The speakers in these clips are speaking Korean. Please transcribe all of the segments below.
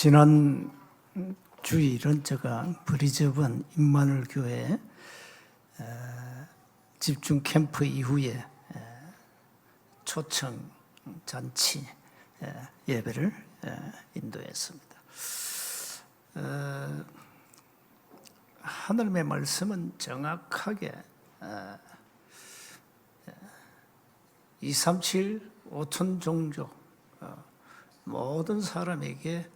지난 주일은 제가 브리즈번 임마누엘 교회 집중 캠프 이후에 초청 잔치 예배를 인도했습니다. 하나님의 말씀은 정확하게 237 5천 종족 모든 사람에게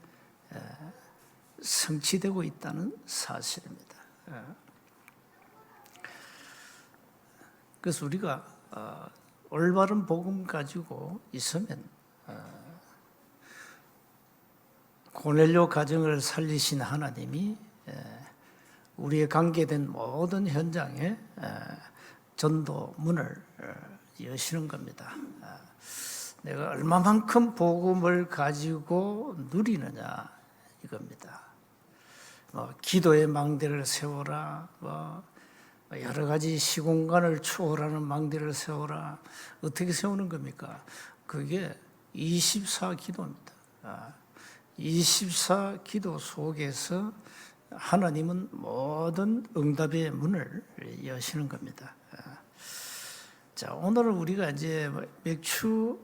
성취되고 있다는 사실입니다. 그래서 우리가 올바른 복음 가지고 있으면 고넬료 가정을 살리신 하나님이 우리의 관계된 모든 현장에 전도 문을 여시는 겁니다. 내가 얼마만큼 복음을 가지고 누리느냐 이겁니다. 기도의 망대를 세워라, 여러 가지 시공간을 추월하는 망대를 세워라. 어떻게 세우는 겁니까? 그게 24기도입니다. 24기도 속에서 하나님은 모든 응답의 문을 여시는 겁니다. 자, 오늘은 우리가 이제 맥주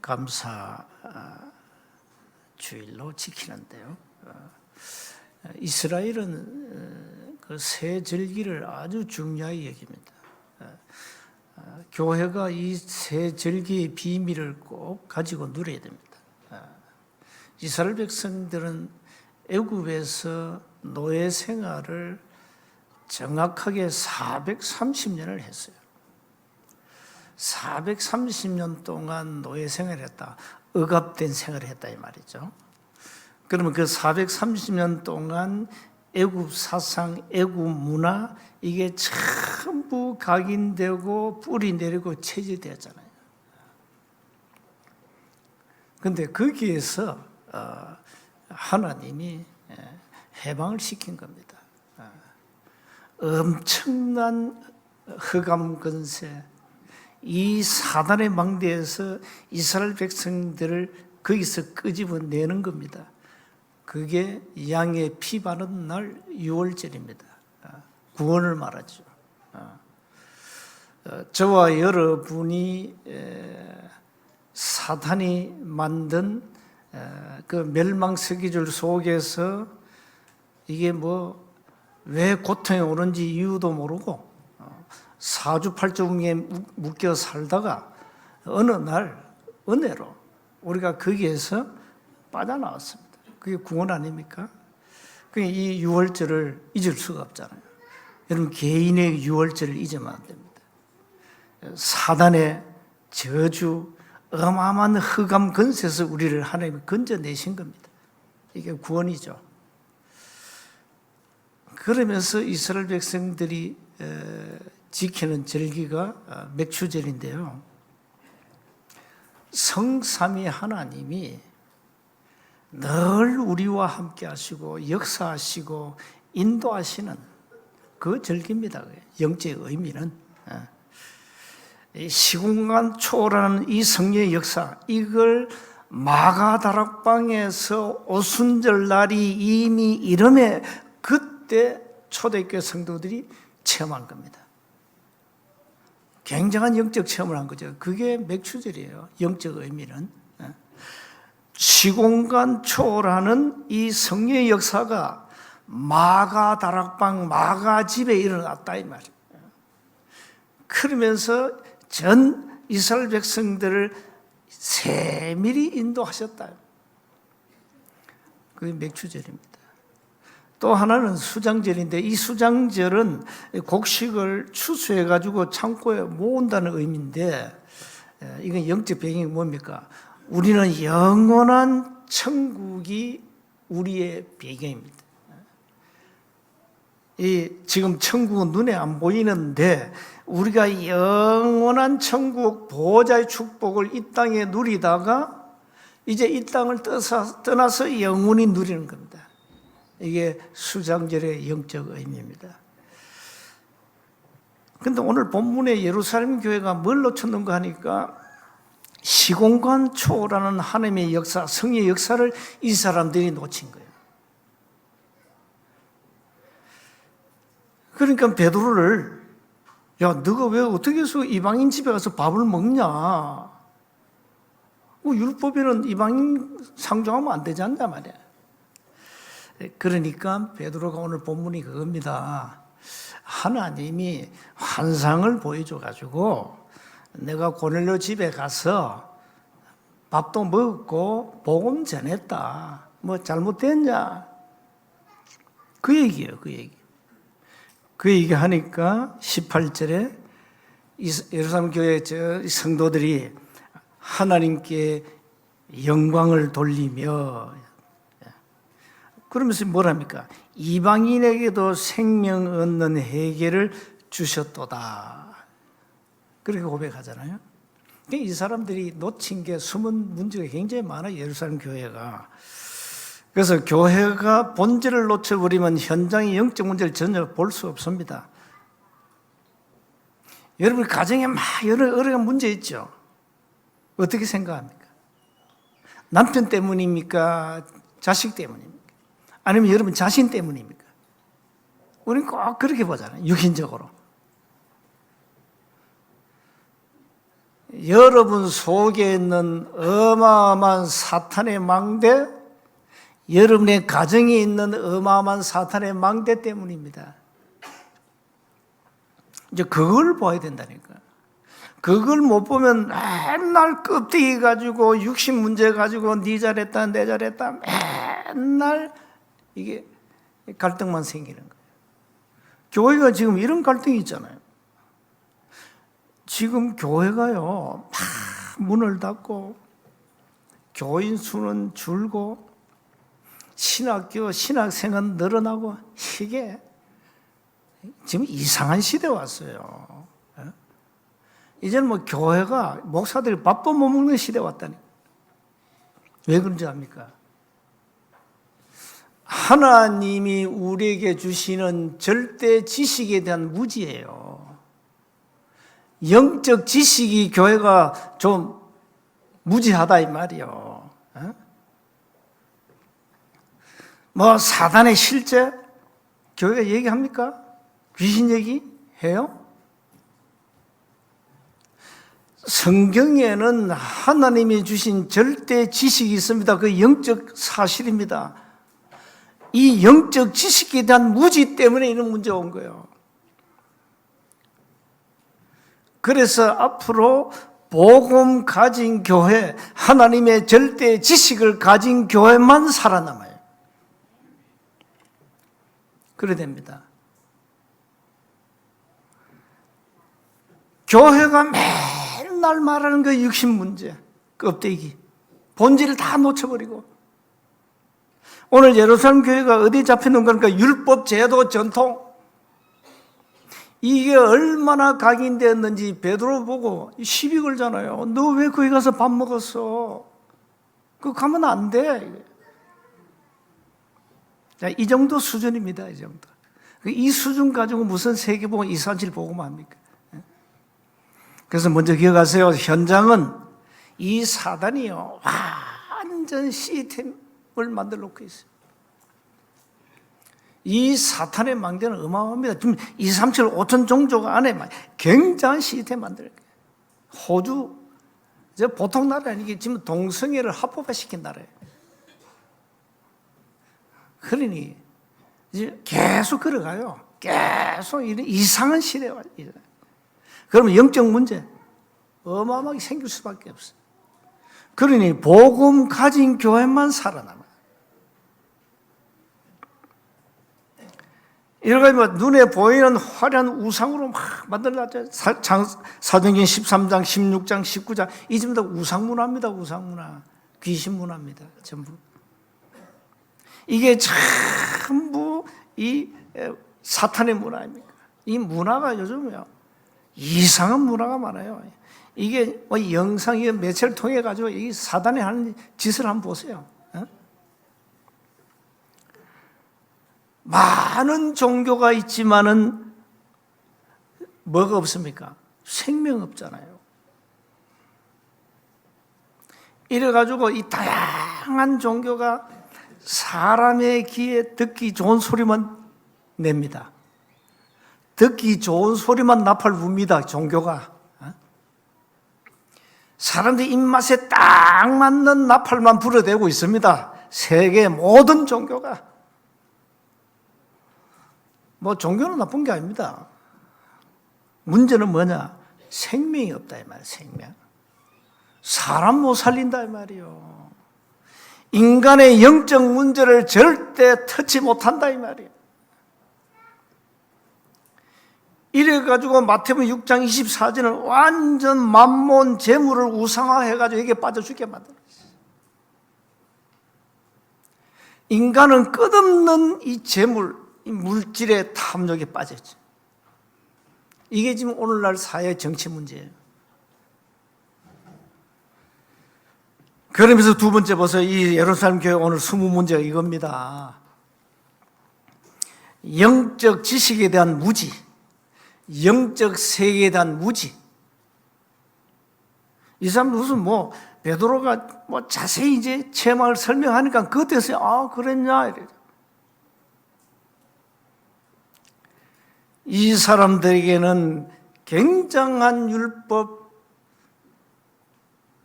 감사 주일로 지키는데요. 이스라엘은 그 새 절기를 아주 중요하게 여깁니다. 교회가 이 새 절기의 비밀을 꼭 가지고 누려야 됩니다. 이스라엘 백성들은 애굽에서 노예 생활을 정확하게 430년을 했어요. 430년 동안 노예 생활을 했다. 억압된 생활을 했다 이 말이죠. 그러면 그 430년 동안 애굽 사상, 애굽 문화 이게 전부 각인되고 뿌리 내리고 체질되었잖아요. 그런데 거기에서 하나님이 해방을 시킨 겁니다. 엄청난 흑암 권세, 이 사단의 망대에서 이스라엘 백성들을 거기서 끄집어내는 겁니다. 그게 양의 피 바른 날 6월절입니다. 구원을 말하죠. 저와 여러분이 사탄이 만든 그 멸망 스케줄 속에서 이게 왜 고통이 오는지 이유도 모르고 사주팔중에 묶여 살다가 어느 날 은혜로 우리가 거기에서 빠져나왔습니다. 그게 구원 아닙니까? 이 6월절을 잊을 수가 없잖아요. 여러분 개인의 6월절을 잊으면 안 됩니다. 사단의 저주, 어마어마한 흑암 권세에서 우리를 하나님이 건져내신 겁니다. 이게 구원이죠. 그러면서 이스라엘 백성들이 지키는 절기가 맥추절인데요. 성삼위 하나님이 늘 우리와 함께 하시고 역사하시고 인도하시는 그 절기입니다. 영적 의미는 시공간 초월하는 이 성령의 역사, 이걸 마가다락방에서 오순절 날이 이미 이름에 그때 초대교회 성도들이 체험한 겁니다. 굉장한 영적 체험을 한 거죠. 그게 맥추절이에요. 영적 의미는 시공간 초월하는 이 성령의 역사가 마가다락방 마가집에 일어났다 이 말이에요. 그러면서 전 이스라엘 백성들을 세밀히 인도하셨다. 그게 맥추절입니다. 또 하나는 수장절인데 이 수장절은 곡식을 추수해가지고 창고에 모은다는 의미인데 이건 영적 배경이 뭡니까? 우리는 영원한 천국이 우리의 배경입니다. 지금 천국은 눈에 안 보이는데 우리가 영원한 천국 보호자의 축복을 이 땅에 누리다가 이제 이 땅을 떠나서 영원히 누리는 겁니다. 이게 수장절의 영적 의미입니다. 그런데 오늘 본문에 예루살렘 교회가 뭘 놓쳤는가 하니까 시공간 초월하는 하나님의 역사, 성의 역사를 이 사람들이 놓친 거예요. 그러니까 베드로를, 야, 너가 왜 어떻게 해서 이방인 집에 가서 밥을 먹냐? 율법에는 이방인 상종하면 안 되지 않냐 말이야. 그러니까 베드로가 오늘 본문이 그겁니다. 하나님이 환상을 보여줘가지고 내가 고넬료 집에 가서 밥도 먹고 복음 전했다. 뭐 잘못됐냐? 그 얘기예요, 그 얘기. 그 얘기 하니까 18절에 예루살렘 교회 성도들이 하나님께 영광을 돌리며, 그러면서 뭐랍니까? 이방인에게도 생명 얻는 회개를 주셨도다. 그렇게 고백하잖아요. 이 사람들이 놓친 게 숨은 문제가 굉장히 많아요, 예루살렘 교회가. 그래서 교회가 본질을 놓쳐버리면 현장의 영적 문제를 전혀 볼 수 없습니다. 여러분 가정에 막 여러 가지 문제 있죠. 어떻게 생각합니까? 남편 때문입니까? 자식 때문입니까? 아니면 여러분 자신 때문입니까? 우리는 꼭 그렇게 보잖아요, 육신적으로. 여러분 속에 있는 어마어마한 사탄의 망대, 여러분의 가정에 있는 어마어마한 사탄의 망대 때문입니다. 이제 그걸 봐야 된다니까. 그걸 못 보면 맨날 껍데기 가지고 육신 문제 가지고 네 잘했다 내 잘했다 맨날 이게 갈등만 생기는 거예요. 교회가 지금 이런 갈등이 있잖아요. 지금 교회가요 막 문을 닫고 교인 수는 줄고 신학교 신학생은 늘어나고, 이게 지금 이상한 시대에 왔어요. 이제는 뭐 교회가 목사들이 밥도 못 먹는 시대에 왔다니. 왜 그런지 압니까? 하나님이 우리에게 주시는 절대 지식에 대한 무지예요. 영적 지식이 교회가 좀 무지하다 이 말이요. 뭐 사단의 실제 교회가 얘기합니까? 귀신 얘기 해요? 성경에는 하나님이 주신 절대 지식이 있습니다. 그 영적 사실입니다. 이 영적 지식에 대한 무지 때문에 이런 문제가 온 거예요. 그래서 앞으로 복음 가진 교회, 하나님의 절대 지식을 가진 교회만 살아남아요. 그래 됩니다. 교회가 맨날 말하는 그 육신 문제, 껍데기, 본질을 다 놓쳐버리고, 오늘 예루살렘 교회가 어디 잡히는 겁니까? 율법, 제도, 전통. 이게 얼마나 각인되었는지 베드로 보고 시비 걸잖아요. 너 왜 거기 가서 밥 먹었어? 그거 가면 안 돼. 자, 이 정도 수준입니다. 이 정도. 이 수준 가지고 무슨 세계보고 이산실 보고만 합니까? 그래서 먼저 기억하세요. 현장은 이 사단이요, 완전 시스템을 만들어 놓고 있어요. 이 사탄의 망대는 어마어마합니다. 지금 2, 3, 7, 5천 종족 안에 굉장한 시스템 만들어요. 호주, 보통 나라 아니게 지금 동성애를 합법화시킨 나라예요. 그러니 이제 계속 걸어가요. 계속 이런 이상한 시대가 와요. 그러면 영적 문제 어마어마하게 생길 수밖에 없어요. 그러니 복음 가진 교회만 살아남아요. 이렇게 뭐 눈에 보이는 화려한 우상으로 막 만들어놨죠. 사도행전 13장, 16장, 19장 이 전부 다 우상문화입니다. 우상문화, 귀신문화입니다. 전부. 이게 전부 이 사탄의 문화입니까? 이 문화가 요즘요 이상한 문화가 많아요. 이게 뭐 영상이 매체를 통해 가지고 이 사단이 하는 짓을 한번 보세요. 많은 종교가 있지만은 뭐가 없습니까? 생명 없잖아요. 이래가지고 이 다양한 종교가 사람의 귀에 듣기 좋은 소리만 냅니다. 듣기 좋은 소리만 나팔 붑니다. 종교가. 사람들 입맛에 딱 맞는 나팔만 불어대고 있습니다. 세계 모든 종교가. 뭐 종교는 나쁜 게 아닙니다. 문제는 뭐냐? 생명이 없다 이 말이에요. 생명. 사람 못 살린다 이 말이에요. 인간의 영적 문제를 절대 터치 못한다 이 말이에요. 이래가지고 마태복음 6장 24절은 완전 만몬 재물을 우상화해가지고 이게 빠져 죽게 만들었어요. 인간은 끝없는 이 재물, 이 물질의 탐욕에 빠졌죠. 이게 지금 오늘날 사회 정치 문제예요. 그러면서 두 번째 보세요. 이 예루살렘 교회 오늘 20문제가 이겁니다. 영적 지식에 대한 무지, 영적 세계에 대한 무지. 이 사람 무슨 베드로가 자세히 이제 체험을 설명하니까 그때서 그랬냐 이래요. 이 사람들에게는 굉장한 율법,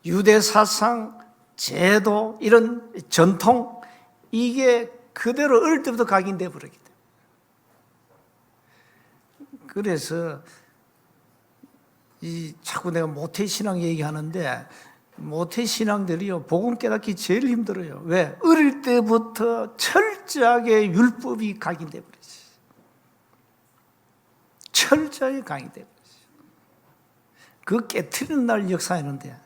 유대 사상, 제도, 이런 전통, 이게 그대로 어릴 때부터 각인돼 버리기 때문에. 그래서 자꾸 내가 모태신앙 얘기하는데, 모태신앙들이요 복음 깨닫기 제일 힘들어요. 왜? 어릴 때부터 철저하게 율법이 각인돼 버렸어요. 철저하게 각인돼 버렸어요. 그 깨트리는 날 역사했는데,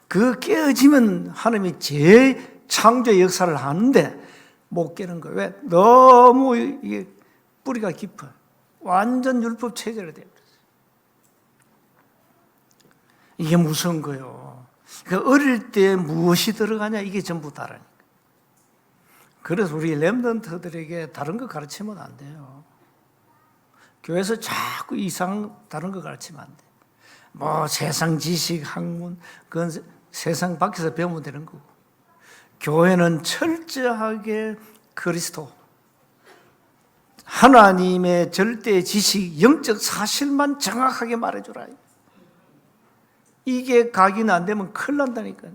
그 깨어지면 하나님이 재창조의 역사를 하는데 못 깨는 거예요. 왜? 너무 이게 뿌리가 깊어요. 완전 율법 체제로 되어버렸어요. 이게 무서운 거예요. 그러니까 어릴 때 무엇이 들어가냐 이게 전부 다르니까. 그래서 우리 렘넌트들에게 다른 거 가르치면 안 돼요. 교회에서 자꾸 다른 거 가르치면 안 돼. 세상 지식, 학문, 그건 세상 밖에서 배우면 되는 거고. 교회는 철저하게 그리스도, 하나님의 절대 지식, 영적 사실만 정확하게 말해주라. 이게 각인 안 되면 큰일 난다니까요.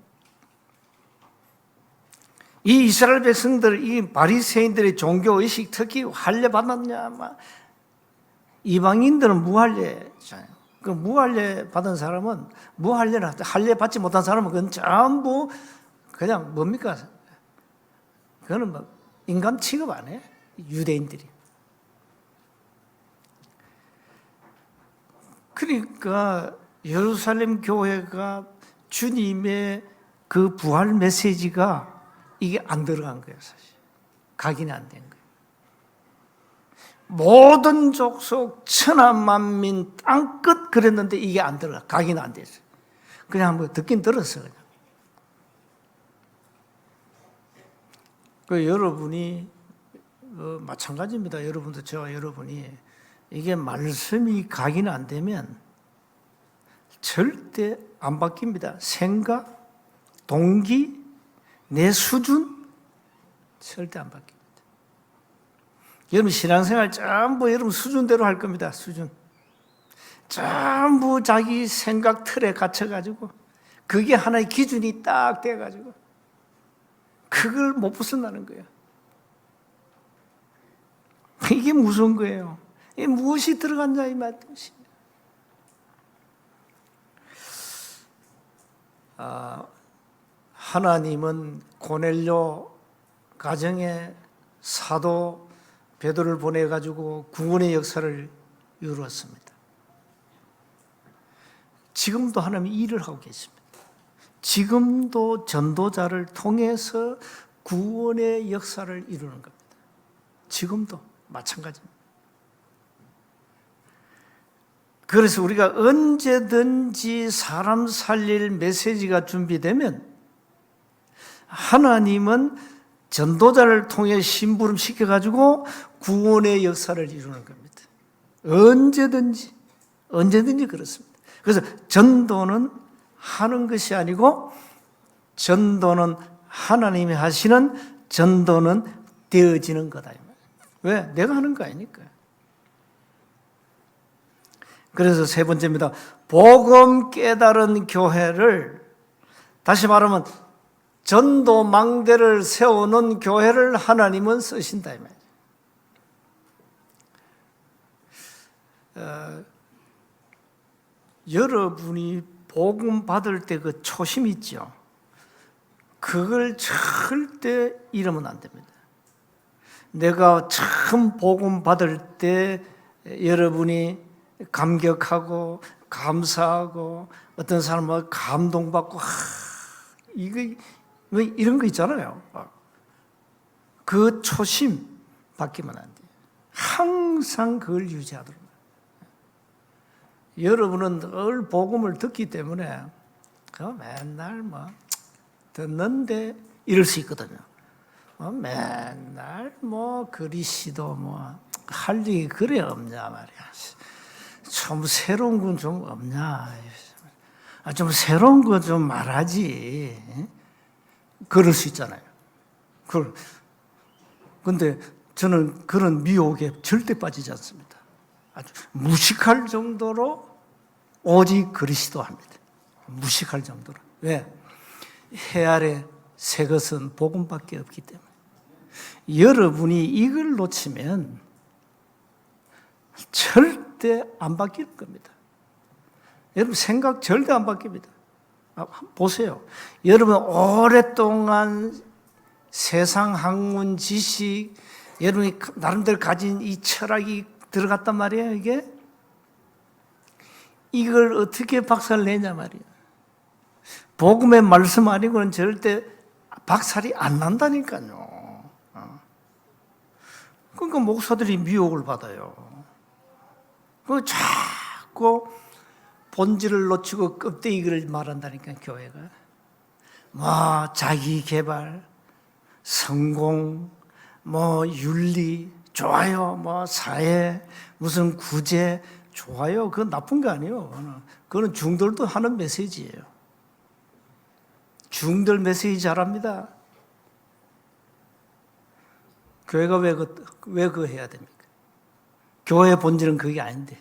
이 이스라엘 백성들, 이 바리새인들의 종교의식 특히 할례 받았냐? 이방인들은 무할례잖아요. 그 무할례 받은 사람은 할례 받지 못한 사람은 그건 전부 그냥 뭡니까? 그거는 인간 취급 안 해. 유대인들이. 그러니까 예루살렘 교회가 주님의 그 부활 메시지가 이게 안 들어간 거예요, 사실. 각인이 안 된 거예요. 모든 족속, 천하만민, 땅끝 그랬는데 이게 안 들어가. 각인 안 됐어요. 그냥 듣긴 들었어요. 여러분이 마찬가지입니다. 여러분도 저와 여러분이 이게 말씀이 각인 안 되면 절대 안 바뀝니다. 생각, 동기, 내 수준 절대 안 바뀝니다. 여러분 신앙생활 전부 여러분 수준대로 할 겁니다. 수준. 전부 자기 생각 틀에 갇혀가지고 그게 하나의 기준이 딱 돼가지고 그걸 못 벗어나는 거예요. 이게 무서운 거예요. 이게 무엇이 들어갔냐 이 말이지. 하나님은 고넬료 가정에 사도 베드로를 보내가지고 구원의 역사를 이루었습니다. 지금도 하나님이 일을 하고 계십니다. 지금도 전도자를 통해서 구원의 역사를 이루는 겁니다. 지금도 마찬가지입니다. 그래서 우리가 언제든지 사람 살릴 메시지가 준비되면 하나님은 전도자를 통해 심부름 시켜가지고 구원의 역사를 이루는 겁니다. 언제든지 그렇습니다. 그래서 전도는 하는 것이 아니고 전도는 하나님이 하시는 전도는 되어지는 거다. 왜? 내가 하는 거 아니니까. 그래서 세 번째입니다. 복음 깨달은 교회를, 다시 말하면 전도 망대를 세우는 교회를 하나님은 쓰신다 이 말이에요. 여러분이 복음 받을 때 그 초심 있죠. 그걸 절대 잃으면 안 됩니다. 내가 처음 복음 받을 때 여러분이 감격하고 감사하고 어떤 사람은 감동받고 이거 이런 거 있잖아요. 그 초심 바뀌면 안 돼요. 항상 그걸 유지하도록. 여러분은 늘 복음을 듣기 때문에 맨날 듣는데 이럴 수 있거든요. 맨날 그리시도 할 일이 그래 없냐 말이야. 좀 새로운 건 좀 없냐. 좀 새로운 거 좀 말하지. 그럴 수 있잖아요. 근데 저는 그런 미혹에 절대 빠지지 않습니다. 아주 무식할 정도로 오직 그리스도 합니다. 무식할 정도로. 왜? 해 아래 새 것은 복음밖에 없기 때문에. 여러분이 이걸 놓치면 절대 안 바뀔 겁니다. 여러분 생각 절대 안 바뀝니다. 보세요. 여러분 오랫동안 세상 학문 지식, 여러분이 나름대로 가진 이 철학이 들어갔단 말이에요. 이걸 어떻게 박살 내냐 말이에요. 복음의 말씀 아니고는 절대 박살이 안 난다니까요. 그러니까 목사들이 미혹을 받아요. 자꾸 본질을 놓치고 껍데기를 말한다니까, 교회가. 자기 개발, 성공, 윤리, 좋아요, 사회, 무슨 구제, 좋아요. 그건 나쁜 거 아니에요. 그건 중들도 하는 메시지예요. 중들 메시지 잘합니다. 교회가 왜 그거 해야 됩니까? 교회의 본질은 그게 아닌데.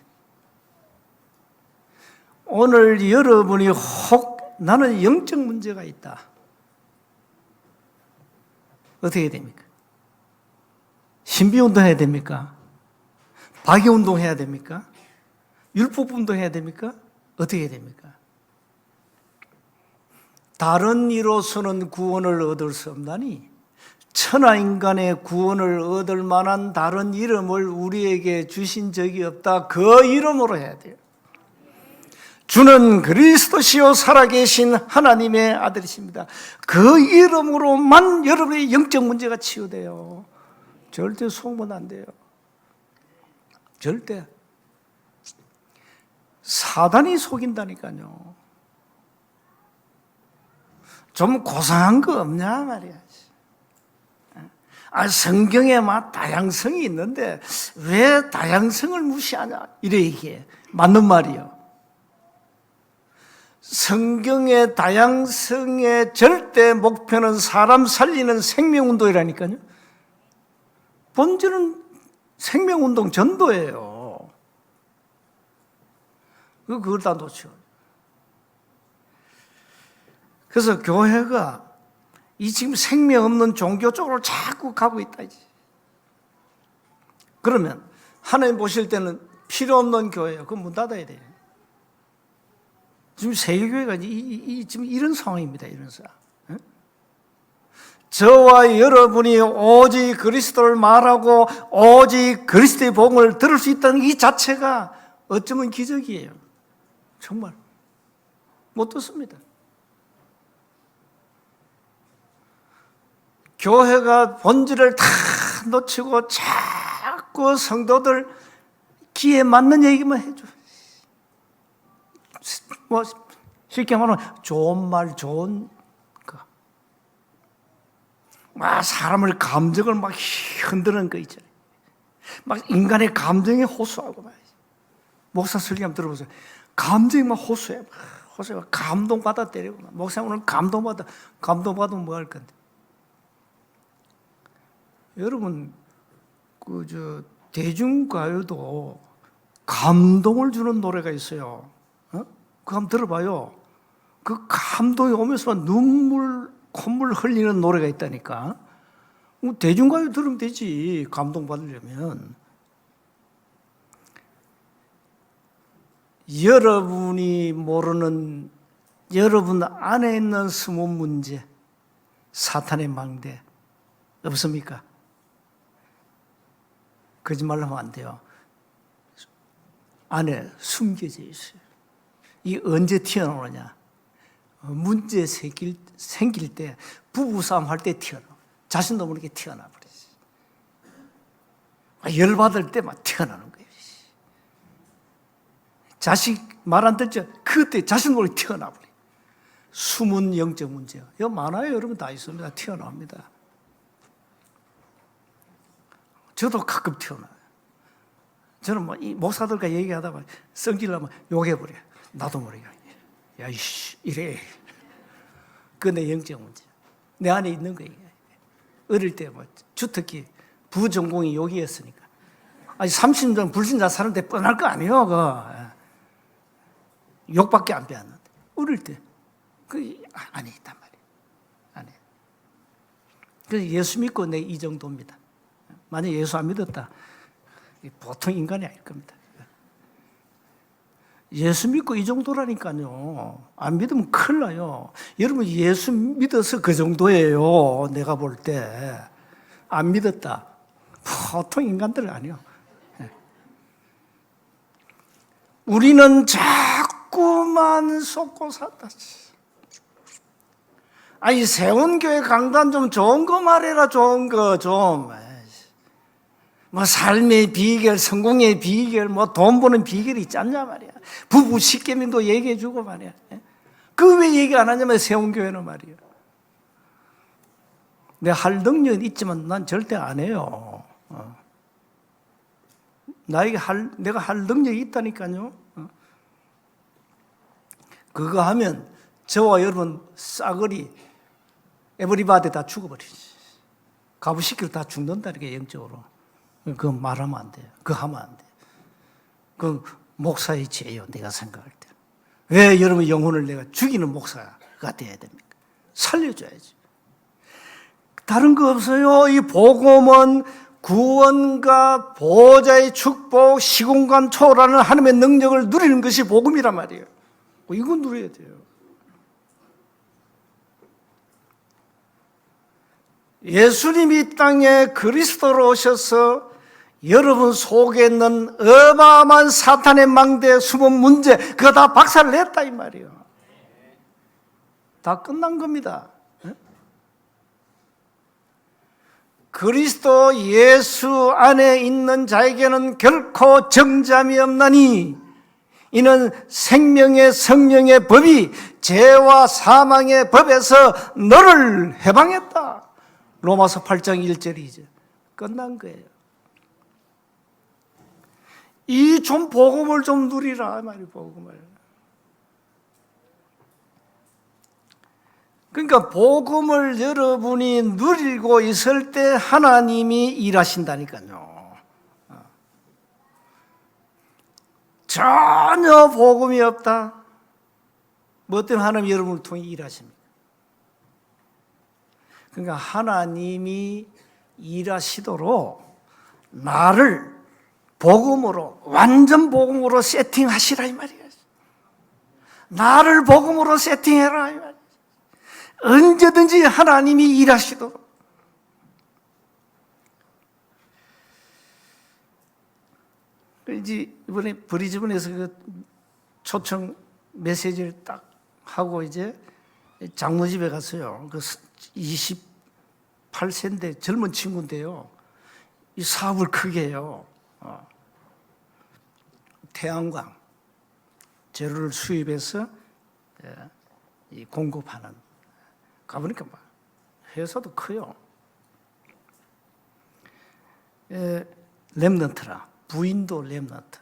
오늘 여러분이 혹 나는 영적 문제가 있다. 어떻게 해야 됩니까? 신비운동 해야 됩니까? 박이운동 해야 됩니까? 율법운동 해야 됩니까? 어떻게 해야 됩니까? 다른 이로서는 구원을 얻을 수 없나니 천하인간의 구원을 얻을 만한 다른 이름을 우리에게 주신 적이 없다. 그 이름으로 해야 돼요. 주는 그리스도시요 살아계신 하나님의 아들이십니다. 그 이름으로만 여러분의 영적 문제가 치유돼요. 절대 속으면 안 돼요. 절대. 사단이 속인다니까요. 좀 고상한 거 없냐 말이야. 성경에 다양성이 있는데 왜 다양성을 무시하냐 이래 얘기해. 맞는 말이요. 성경의 다양성의 절대 목표는 사람 살리는 생명운동이라니까요. 본질은 생명운동 전도예요. 그걸 다 놓쳐. 그래서 교회가 이 지금 생명 없는 종교 쪽으로 자꾸 가고 있다. 그러면 하나님 보실 때는 필요 없는 교회예요. 그건 문 닫아야 돼요. 지금 세계교회가 지금 이런 상황입니다. 이런 상황. 저와 여러분이 오직 그리스도를 말하고 오직 그리스도의 복음을 들을 수 있다는 이 자체가 어쩌면 기적이에요. 정말 못 듣습니다. 교회가 본질을 다 놓치고 자꾸 성도들 귀에 맞는 얘기만 해줘. 쉽게 말하면 좋은 말, 좋은 거. 사람을 감정을 흔드는 거 있잖아요. 인간의 감정에 호소하고 말이지. 목사 설교 한번 들어보세요. 감정이 호소해. 호세가 감동받아 때리구나. 목사님 오늘 감동받으면 뭐 할 건데? 여러분, 대중가요도 감동을 주는 노래가 있어요. 그거 한번 들어봐요. 그 감동이 오면서 콧물 흘리는 노래가 있다니까. 대중가요 들으면 되지, 감동받으려면. 여러분이 모르는 여러분 안에 있는 숨은 문제, 사탄의 망대 없습니까? 거짓말 하면 안 돼요. 안에 숨겨져 있어요. 이 언제 튀어나오느냐? 문제 생길 때, 부부싸움 할 때 튀어나와. 자신도 모르게 튀어나와 버리지. 열받을 때 막 튀어나오는 거예요. 자식 말 안 듣죠? 그때 자신도 모르게 튀어나와 버려요. 숨은 영적 문제가. 이거 많아요. 여러분 다 있습니다. 튀어나옵니다. 저도 가끔 튀어나와요. 저는 이 목사들과 얘기하다 보면 성질나면 욕해버려요. 나도 모르게. 야, 이씨, 이래. 그거 내 영적 문제. 내 안에 있는 거예요. 어릴 때 주특기 부전공이 욕이었으니까. 아니, 30년 불신자 사는데 뻔할 거 아니에요, 그거. 욕밖에 안 배웠는데. 어릴 때. 그 안에 있단 말이에요. 안에. 그래서 예수 믿고 내 이 정도입니다. 만약 예수 안 믿었다, 보통 인간이 아닐 겁니다. 예수 믿고 이 정도라니까요. 안 믿으면 큰일 나요. 여러분, 예수 믿어서 그 정도예요. 내가 볼 때. 안 믿었다. 보통 인간들 아니에요. 우리는 자꾸만 속고 산다. 아니, 세운교회 강단 좀 좋은 거 말해라, 좋은 거 좀. 뭐 삶의 비결, 성공의 비결, 뭐 돈 버는 비결이 있잖냐 말이야. 부부 십계명도 얘기해 주고 말이야. 그 왜 얘기 안 하냐면 세운교회는 말이야. 내가 할 능력은 있지만 난 절대 안 해요. 내가 할 능력이 있다니까요. 그거 하면 저와 여러분 싸그리 에브리바디 다 죽어버리지. 가부시키로 다 죽는다니까, 영적으로. 그거 말하면 안 돼요. 그거 하면 안 돼요. 그 목사의 죄예요, 내가 생각할 때. 왜 여러분 영혼을 내가 죽이는 목사가 돼야 됩니까? 살려줘야지. 다른 거 없어요. 이 복음은 구원과 보호자의 축복, 시공간 초월하는 하나님의 능력을 누리는 것이 복음이란 말이에요. 이건 누려야 돼요. 예수님이 이 땅에 그리스도로 오셔서 여러분 속에 있는 어마어마한 사탄의 망대, 숨은 문제, 그거 다 박살을 냈다 이 말이에요. 다 끝난 겁니다. 그리스도 예수 안에 있는 자에게는 결코 정잠이 없나니 이는 생명의 성령의 법이 죄와 사망의 법에서 너를 해방했다. 로마서 8장 1절이죠. 끝난 거예요. 이 좀 복음을 좀 누리라 말이에요. 복음을. 그러니까 복음을 여러분이 누리고 있을 때 하나님이 일하신다니까요. 전혀 복음이 없다. 뭐 때문에 하나님이 여러분을 통해 일하십니까? 그러니까 하나님이 일하시도록 나를 복음으로, 완전 복음으로 세팅하시라 이 말이에요. 나를 복음으로 세팅해라 이 말이에요. 언제든지 하나님이 일하시도록. 이제 이번에 브리즈번에서 그 초청 메시지를 딱 하고 이제 장로집에 갔어요. 그 28세인데 젊은 친구인데요. 이 사업을 크게 해요. 태양광 재료를 수입해서 공급하는. 가보니까 회사도 커요. 랩넌트라. 부인도 랩넌트.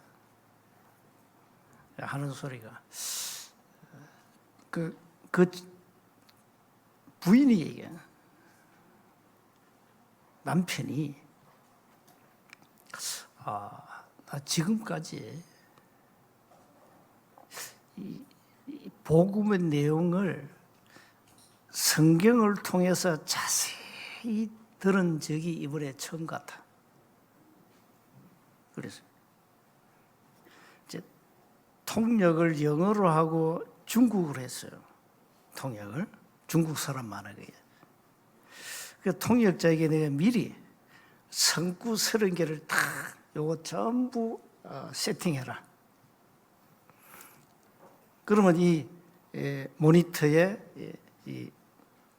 하는 소리가 그 부인이 얘기해. 남편이 나 지금까지 이 복음의 내용을 성경을 통해서 자세히 들은 적이 이번에 처음 같아. 그래서 이제 통역을 영어로 하고 중국어로 했어요. 통역을 중국 사람 만나게. 그 통역자에게 내가 미리 성구 30개를 다 요거 전부 세팅해라. 그러면 이 모니터에 이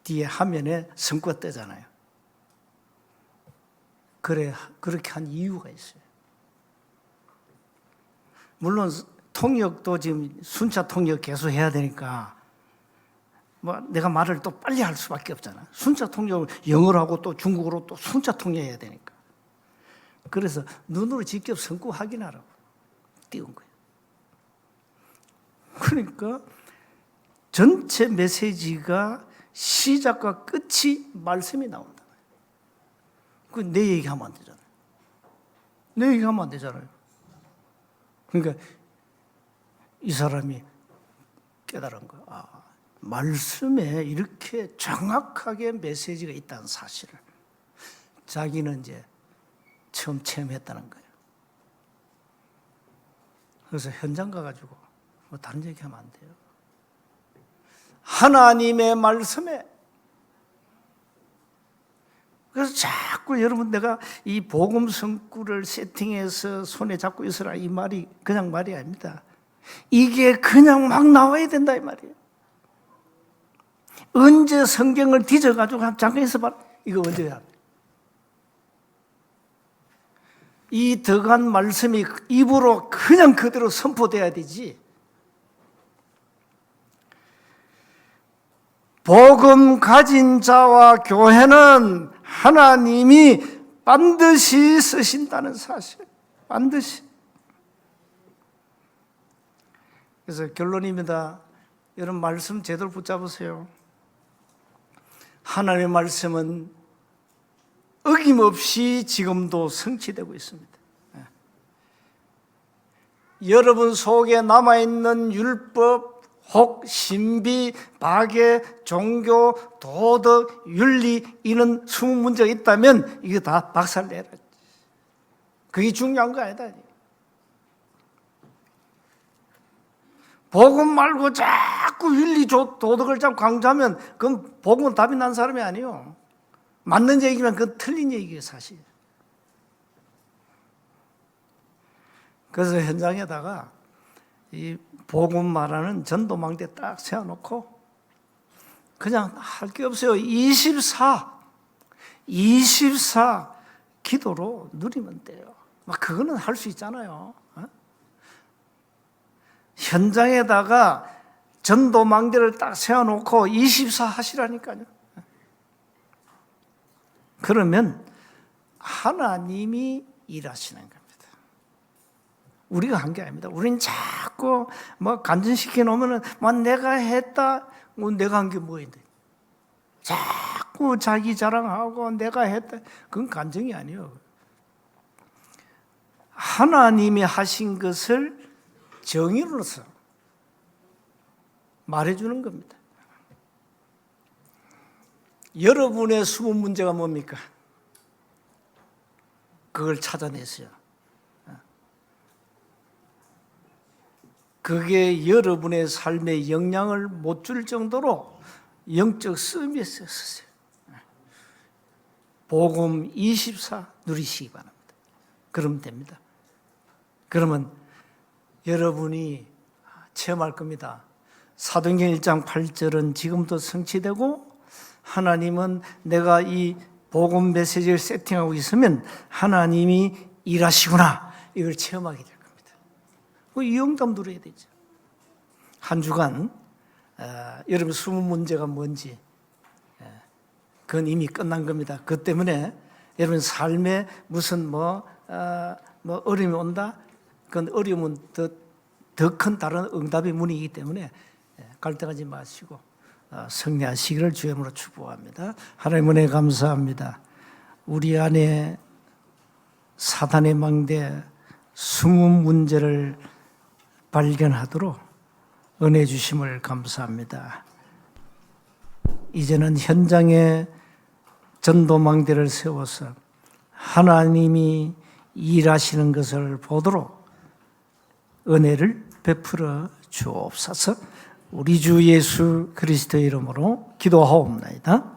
뒤에 화면에 성구가 뜨잖아요. 그렇게 한 이유가 있어요. 물론 통역도 지금 순차 통역 계속 해야 되니까 뭐 내가 말을 또 빨리 할 수밖에 없잖아. 순차 통역을 영어로 하고 또 중국어로 또 순차 통역해야 되니까. 그래서 눈으로 직접 성구 확인하라고 띄운 거예요. 그러니까 전체 메시지가 시작과 끝이 말씀이 나온다. 그 내 얘기하면 안 되잖아요. 내 얘기하면 안 되잖아요. 그러니까 이 사람이 깨달은 거야. 말씀에 이렇게 정확하게 메시지가 있다는 사실을 자기는 이제 처음 체험했다는 거예요. 그래서 현장 가가지고 뭐 다른 얘기하면 안 돼요. 하나님의 말씀에. 그래서 자꾸 여러분 내가 이 복음 성구를 세팅해서 손에 잡고 있으라 이 말이 그냥 말이 아닙니다. 이게 그냥 막 나와야 된다 이 말이에요. 언제 성경을 뒤져가지고 잠깐 있어봐. 이거 언제야? 이 덕한 말씀이 입으로 그냥 그대로 선포돼야 되지. 복음 가진 자와 교회는 하나님이 반드시 쓰신다는 사실. 반드시. 그래서 결론입니다. 여러분 말씀 제대로 붙잡으세요. 하나님의 말씀은 어김없이 지금도 성취되고 있습니다. 여러분 속에 남아있는 율법, 혹, 신비, 박애, 종교, 도덕, 윤리 이런 20문제가 있다면 이거 다 박살내라. 그게 중요한 거 아니다. 복음 말고 자꾸 윤리, 도덕을 자꾸 강조하면 그건 복음은 답이 난 사람이 아니에요. 맞는 얘기면 그건 틀린 얘기예요, 사실. 그래서 현장에다가 이 복음 말하는 전도망대 딱 세워놓고 그냥 할 게 없어요. 24 기도로 누리면 돼요. 막 그거는 할 수 있잖아요. 현장에다가 전도망대를 딱 세워놓고 24 하시라니까요. 그러면 하나님이 일하시는 겁니다. 우리가 한 게 아닙니다. 우리는 자꾸 뭐 간증시켜 놓으면은 뭐 내가 했다, 뭐 내가 한 게 뭐인데? 자꾸 자기 자랑하고 내가 했다. 그건 간증이 아니에요. 하나님이 하신 것을 정의로서 말해주는 겁니다. 여러분의 숨은 문제가 뭡니까? 그걸 찾아내세요. 그게 여러분의 삶에 영향을 못 줄 정도로 영적 쓰임이 있었어요. 복음 24 누리시기 바랍니다. 그러면 됩니다. 그러면 여러분이 체험할 겁니다. 사도행전 1장 8절은 지금도 성취되고 하나님은 내가 이 복음 메시지를 세팅하고 있으면 하나님이 일하시구나 이걸 체험하게 됩니다. 이 영감 누려야 되죠. 한 주간 여러분 숨은 문제가 뭔지 그건 이미 끝난 겁니다. 그 때문에 여러분 삶에 무슨 뭐 어려움이 온다? 그건 어려움은 더 큰 다른 응답의 문이기 때문에 갈등하지 마시고 승리하시기를 주님으로 축복합니다. 하나님 은혜 감사합니다. 우리 안에 사단의 망대 숨은 문제를 발견하도록 은혜 주심을 감사합니다. 이제는 현장에 전도망대를 세워서 하나님이 일하시는 것을 보도록 은혜를 베풀어 주옵소서. 우리 주 예수 그리스도의 이름으로 기도하옵나이다.